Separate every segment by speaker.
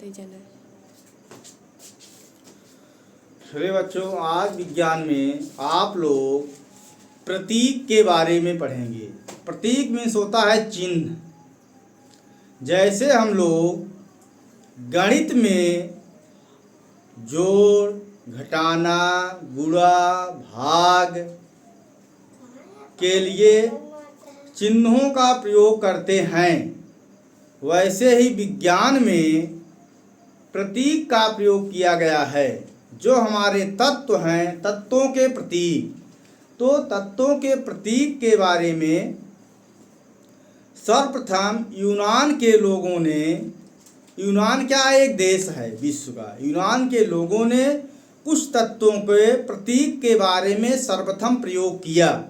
Speaker 1: Reason है।
Speaker 2: चलिए बच्चों, आज विज्ञान में आप लोग प्रतीक के बारे में पढ़ेंगे। प्रतीक मीन्स होता है चिन्ह। जैसे हम लोग गणित में जोड़, घटाना, गुणा, भाग के लिए चिन्हों का प्रयोग करते हैं, वैसे ही विज्ञान में प्रतीक का प्रयोग किया गया है। जो हमारे तत्व हैं, तत्वों के प्रतीक। तो तत्वों के प्रतीक के बारे में सर्वप्रथम यूनान के लोगों ने, यूनान क्या एक देश है विश्व का, यूनान के लोगों ने कुछ तत्वों के प्रतीक के बारे में सर्वप्रथम प्रयोग किया।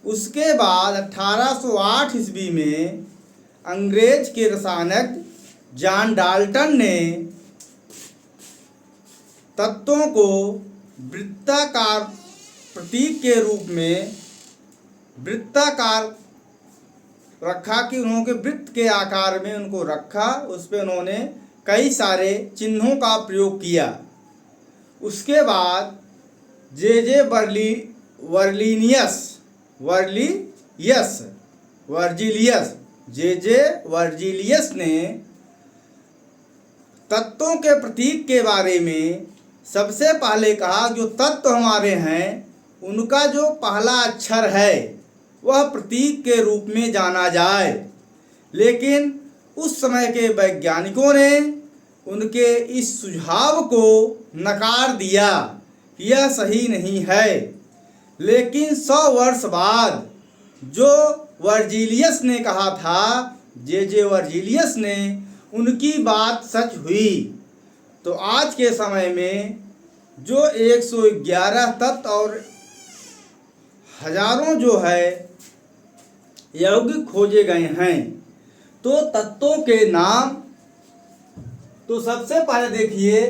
Speaker 2: उसके बाद 1808 ईस्वी में अंग्रेज के रसायनज्ञ जॉन डाल्टन ने तत्वों को वृत्ताकार प्रतीक के रूप में वृत्ताकार रखा कि उन्होंने वृत्त के आकार में उनको रखा। उस पर उन्होंने कई सारे चिन्हों का प्रयोग किया। उसके बाद जे वर्जिलियस ने तत्वों के प्रतीक के बारे में सबसे पहले कहा जो तत्व हमारे हैं उनका जो पहला अक्षर है वह प्रतीक के रूप में जाना जाए। लेकिन उस समय के वैज्ञानिकों ने उनके इस सुझाव को नकार दिया कि यह सही नहीं है। लेकिन 100 वर्ष बाद जो वर्जिलियस ने कहा था, जे वर्जिलियस ने, उनकी बात सच हुई। तो आज के समय में जो 111 तत्व और हजारों जो है यौगिक खोजे गए हैं। तो तत्वों के नाम, तो सबसे पहले देखिए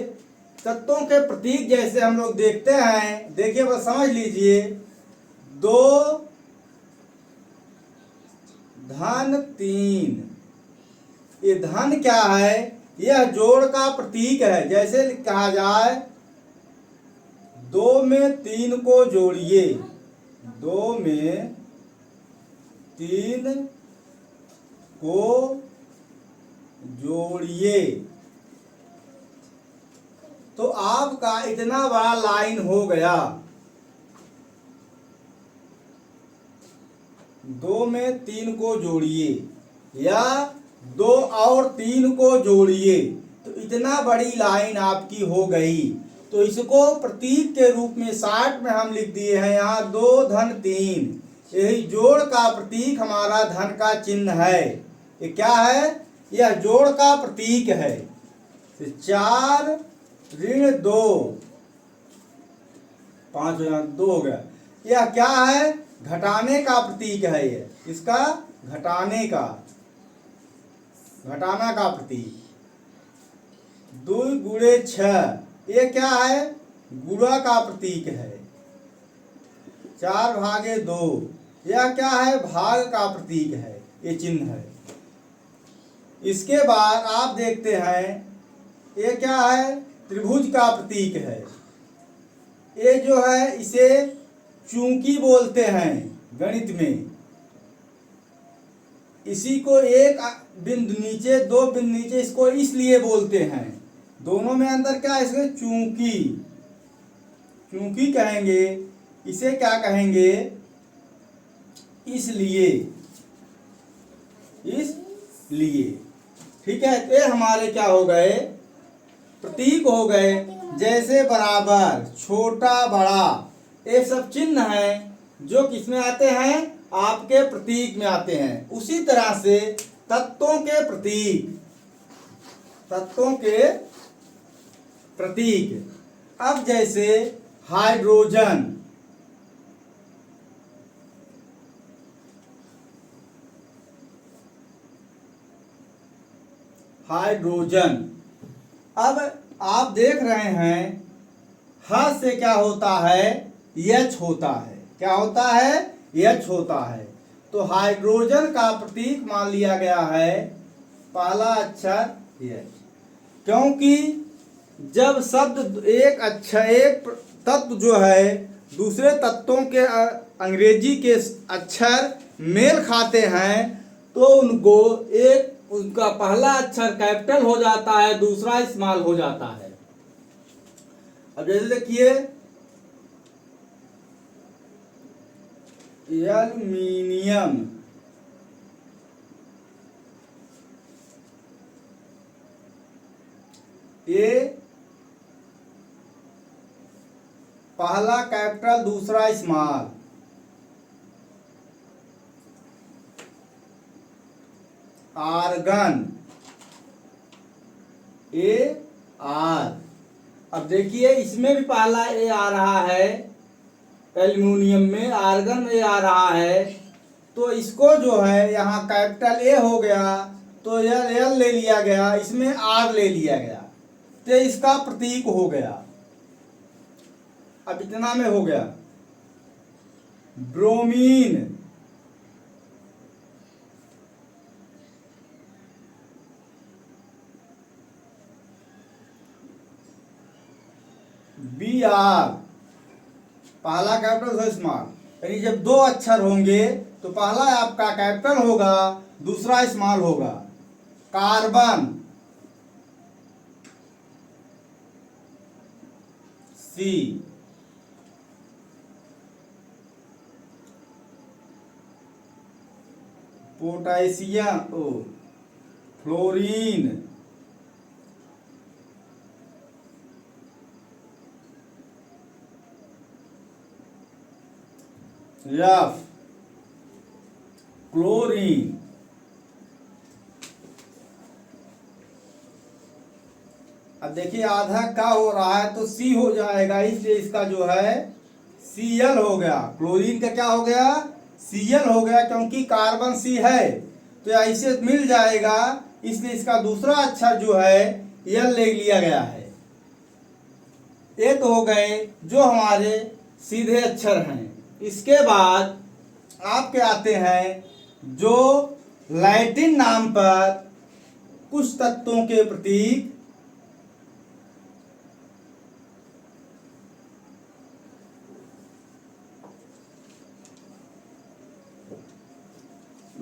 Speaker 2: तत्वों के प्रतीक जैसे हम लोग देखते हैं, देखिए बस समझ लीजिए। 2 धन 3, ये धन क्या है? यह जोड़ का प्रतीक है। जैसे कहा जाए 2 में 3 को जोड़िए, 2 में 3 को जोड़िए, तो आपका इतना बड़ा लाइन हो गया। 2 में 3 को जोड़िए या 2 और 3 को जोड़िए, तो इतना बड़ी लाइन आपकी हो गई। तो इसको प्रतीक के रूप में 60 में हम लिख दिए हैं यहाँ 2 धन 3। यही जोड़ का प्रतीक हमारा धन का चिन्ह है। ये क्या है? यह जोड़ का प्रतीक है। 4 ऋण 2, 5 2 हो गया। यह क्या है? घटाने का प्रतीक है। ये इसका घटाना का प्रतीक। 2 गुणे 6, ये क्या है? गुणा का प्रतीक है। 4 भागे 2, यह क्या है? भाग का प्रतीक है, ये चिन्ह है। इसके बाद आप देखते हैं ये क्या है? त्रिभुज का प्रतीक है। ये जो है इसे चूंकि बोलते हैं गणित में। इसी को एक बिंदु नीचे, 2 बिंदु नीचे, इसको इसलिए बोलते हैं। दोनों में अंदर क्या है? इसमें चूंकि कहेंगे। इसे क्या कहेंगे? इसलिए। ठीक है। ये हमारे क्या हो गए? प्रतीक हो गए। जैसे बराबर, छोटा, बड़ा, ये सब चिन्ह हैं जो किसमें आते हैं? आपके प्रतीक में आते हैं। उसी तरह से तत्वों के प्रतीक। अब जैसे हाइड्रोजन, अब आप देख रहे हैं ह से क्या होता है? H होता है। क्या होता है? H होता है। तो हाइड्रोजन का प्रतीक मान लिया गया है पहला अक्षर H। क्योंकि जब शब्द एक तत्व जो है दूसरे तत्वों के अंग्रेजी के अक्षर मेल खाते हैं तो उनका पहला अक्षर कैपिटल हो जाता है, दूसरा स्मॉल हो जाता है। अब जैसे देखिए एल्युमिनियम, ये पहला कैपिटल दूसरा स्मॉल। Argon, A R. अब देखिए इसमें भी पहला ए आ रहा है, एल्युमिनियम में आर्गन में आ रहा है, तो इसको जो है यहाँ कैपिटल ए हो गया तो यह एल ले लिया गया, इसमें आर ले लिया गया, तो इसका प्रतीक हो गया। अब इतना में हो गया। ब्रोमीन, बी आर, पहला कैपिटल दूसरा स्मॉल, यानी जब दो अक्षर होंगे तो पहला आपका कैपिटल होगा, दूसरा स्मॉल होगा। कार्बन, सी। पोटेशियम, ओ फ्लोरीन, एफ। क्लोरीन। अब देखिए आधा का हो रहा है तो सी हो जाएगा, इसलिए इसका जो है Cl हो गया। क्लोरीन का क्या हो गया? Cl हो गया, क्योंकि कार्बन सी है तो ऐसे मिल जाएगा, इसलिए इसका दूसरा अक्षर जो है L ले लिया गया है। ये तो हो गए जो हमारे सीधे अक्षर हैं। इसके बाद आपके आते हैं जो लैटिन नाम पर कुछ तत्वों के प्रतीक।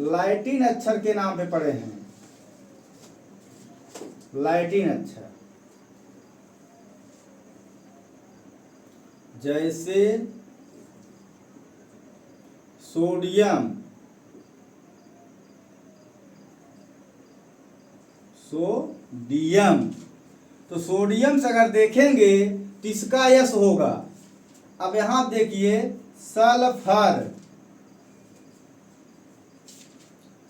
Speaker 2: लैटिन अक्षर के नाम पे पड़े हैं। लैटिन अक्षर जैसे सोडियम, सोडियम। तो सोडियम से अगर देखेंगे तो इसका यस होगा। अब यहां देखिए सल्फर,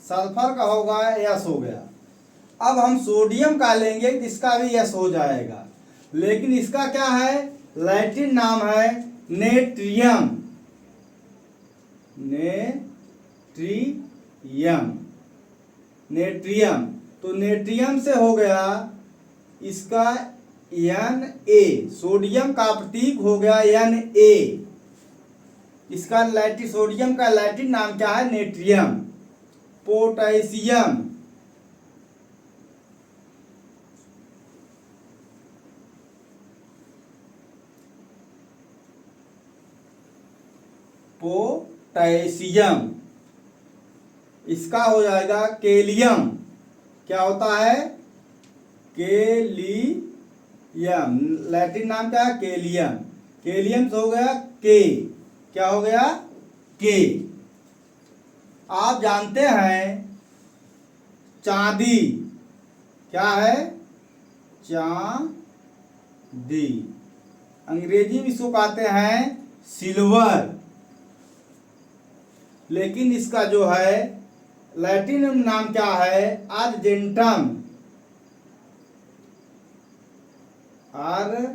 Speaker 2: सल्फर का होगा यस हो गया। अब हम सोडियम का लेंगे तो इसका भी यस हो जाएगा, लेकिन इसका क्या है? लैटिन नाम है नेट्रियम। Natrium, natrium. तो नेट्रियम से हो गया इसका Na। सोडियम का प्रतीक हो गया Na। इसका लैटिन, सोडियम का लैटिन नाम क्या है? नेट्रियम। Potassium, potassium. इसका हो जाएगा केलियम। क्या होता है? केलियम। लैटिन नाम क्या है? केलियम। केलियम से हो गया के। क्या हो गया? के। आप जानते हैं चांदी क्या है? चांदी। अंग्रेजी में इसको कहते हैं सिल्वर, लेकिन इसका जो है लैटिन नाम क्या है? आर्जेंटम। आर्जेंटम।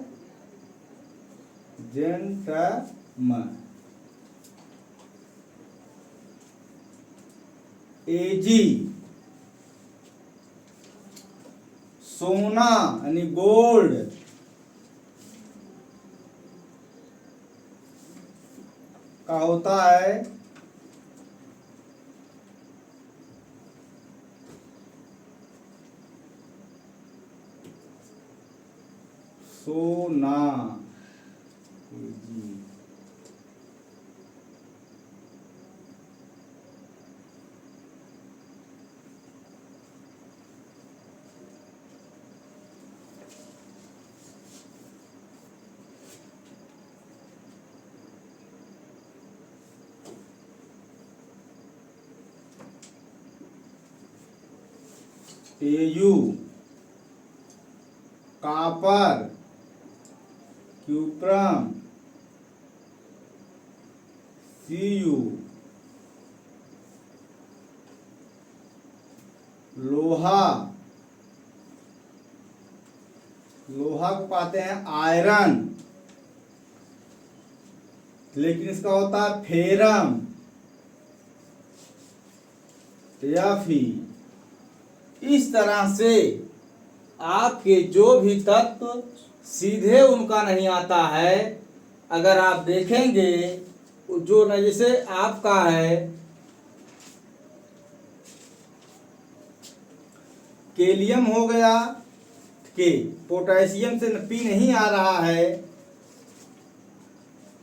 Speaker 2: एजी, सोना यानी गोल्ड। का होता है सोना एयू कॉपर क्यूप्रम सीयू लोहा लोहा को पाते हैं आयरन, लेकिन इसका होता है फेरम या फिर इस तरह से आपके जो भी तत्व सीधे उनका नहीं आता है, अगर आप देखेंगे जो न जैसे आपका है कैलियम हो गया के पोटेशियम से पी नहीं आ रहा है,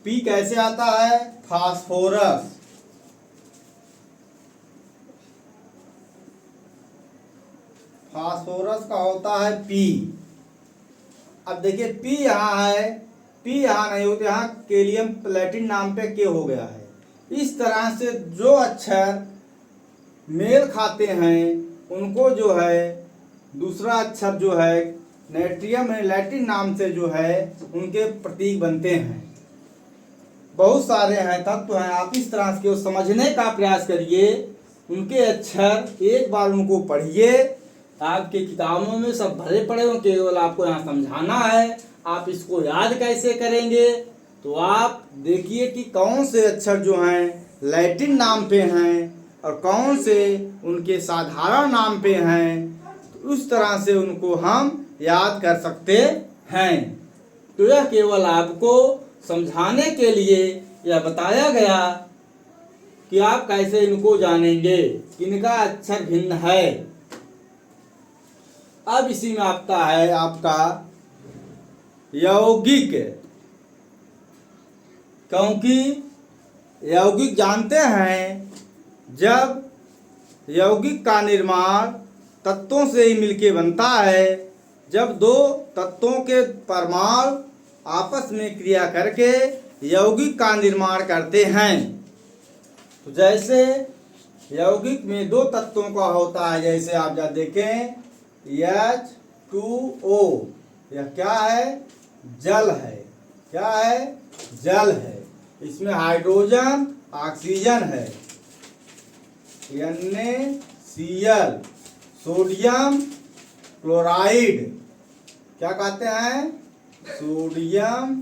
Speaker 2: पी कैसे आता है फास्फोरस, फास्फोरस का होता है पी। अब देखिए पी यहाँ है, पी यहाँ नहीं होते, यहाँ कैलियम प्लेटिन नाम पे के हो गया है। इस तरह से जो अक्षर मेल खाते हैं उनको जो है दूसरा अक्षर जो है नेट्रियम लैटिन नाम से जो है उनके प्रतीक बनते हैं। बहुत सारे हैं तत्व हैं, आप इस तरह से समझने का प्रयास करिए, उनके अक्षर एक बार उनको पढ़िए, आपके किताबों में सब भरे पड़े हों, केवल आपको यहाँ समझाना है। आप इसको याद कैसे करेंगे, तो आप देखिए कि कौन से अक्षर जो हैं लैटिन नाम पे हैं और कौन से उनके साधारण नाम पे हैं, तो उस तरह से उनको हम याद कर सकते हैं। तो यह केवल आपको समझाने के लिए यह बताया गया कि आप कैसे इनको जानेंगे, किनका अक्षर भिन्न है। अब इसी में आता है आपका यौगिक, क्योंकि यौगिक जानते हैं जब यौगिक का निर्माण तत्वों से ही मिलके बनता है, जब दो तत्वों के परमाणु आपस में क्रिया करके यौगिक का निर्माण करते हैं। तो जैसे यौगिक में दो तत्वों का होता है, जैसे आप जब देखें H2O, यह क्या है जल है, क्या है जल है, इसमें हाइड्रोजन ऑक्सीजन है, NaCl, सोडियम क्लोराइड, क्या कहते हैं सोडियम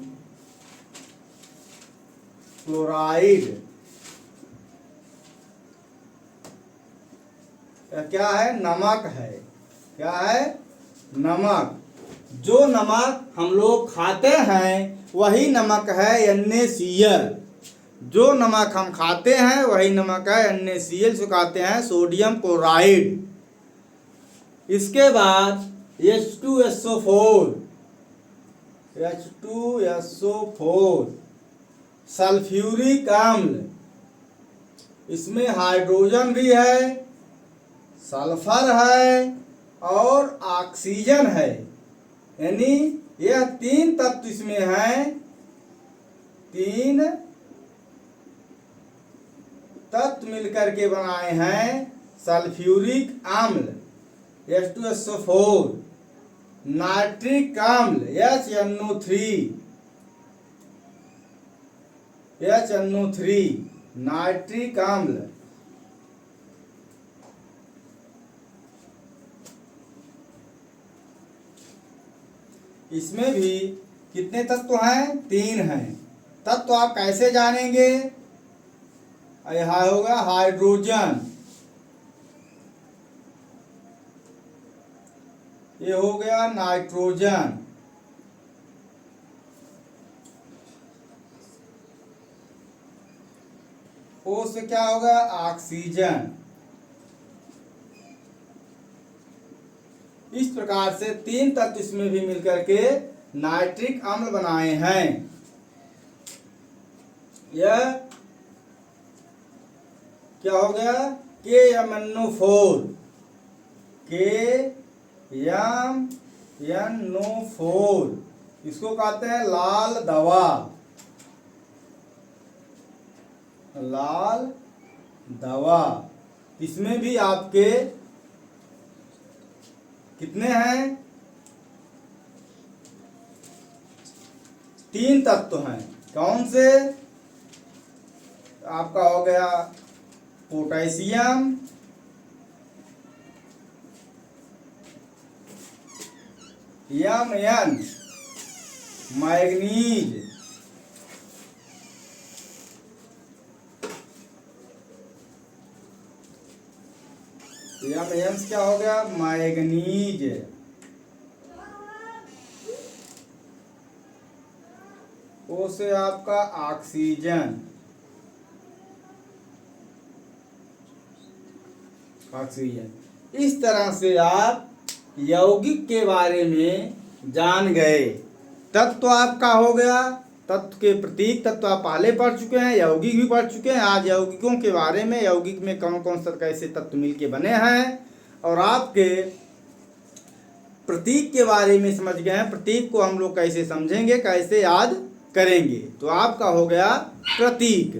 Speaker 2: क्लोराइड, क्या है नमक है, क्या है नमक। जो नमक हम लोग खाते हैं वही नमक है NaCl, जो नमक हम खाते हैं वही नमक है NaCl, से कहते हैं सोडियम क्लोराइड। इसके बाद H2SO4, H2SO4 सल्फ्यूरिक अम्ल, इसमें हाइड्रोजन भी है, सल्फर है और ऑक्सीजन है, यानी यह तीन तत्व इसमें हैं, तीन तत्व मिलकर के बनाए हैं सल्फ्यूरिक अम्ल H2SO4, नाइट्रिक अम्ल HNO3 नाइट्रिक अम्ल, इसमें भी कितने तत्व हैं तीन हैं। तत्व आप कैसे जानेंगे, यह होगा हाइड्रोजन, ये हो गया नाइट्रोजन, O से क्या होगा ऑक्सीजन। इस प्रकार से तीन तत्व इसमें भी मिलकर के नाइट्रिक अम्ल बनाए हैं। यह क्या हो गया? KMnO4, KMnO4, इसको कहते हैं लाल दवा। लाल दवा, इसमें भी आपके कितने हैं? 3 तत्व हैं। कौन से? आपका हो गया पोटेशियम, Mn, मैग्नीज, Mn क्या हो गया? मैग्नीज। O से आपका ऑक्सीजन, ऑक्सीजन। इस तरह से आप यौगिक के बारे में जान गए। तत्व आपका हो गया, तत्व के प्रतीक तत्व आप पहले पढ़ चुके हैं, यौगिक भी पढ़ चुके हैं। आज यौगिकों के बारे में, यौगिक में कौन कौन सा कैसे तत्व मिलके बने हैं, और आपके प्रतीक के बारे में समझ गए हैं। प्रतीक को हम लोग कैसे समझेंगे, कैसे याद करेंगे। तो आपका हो गया प्रतीक।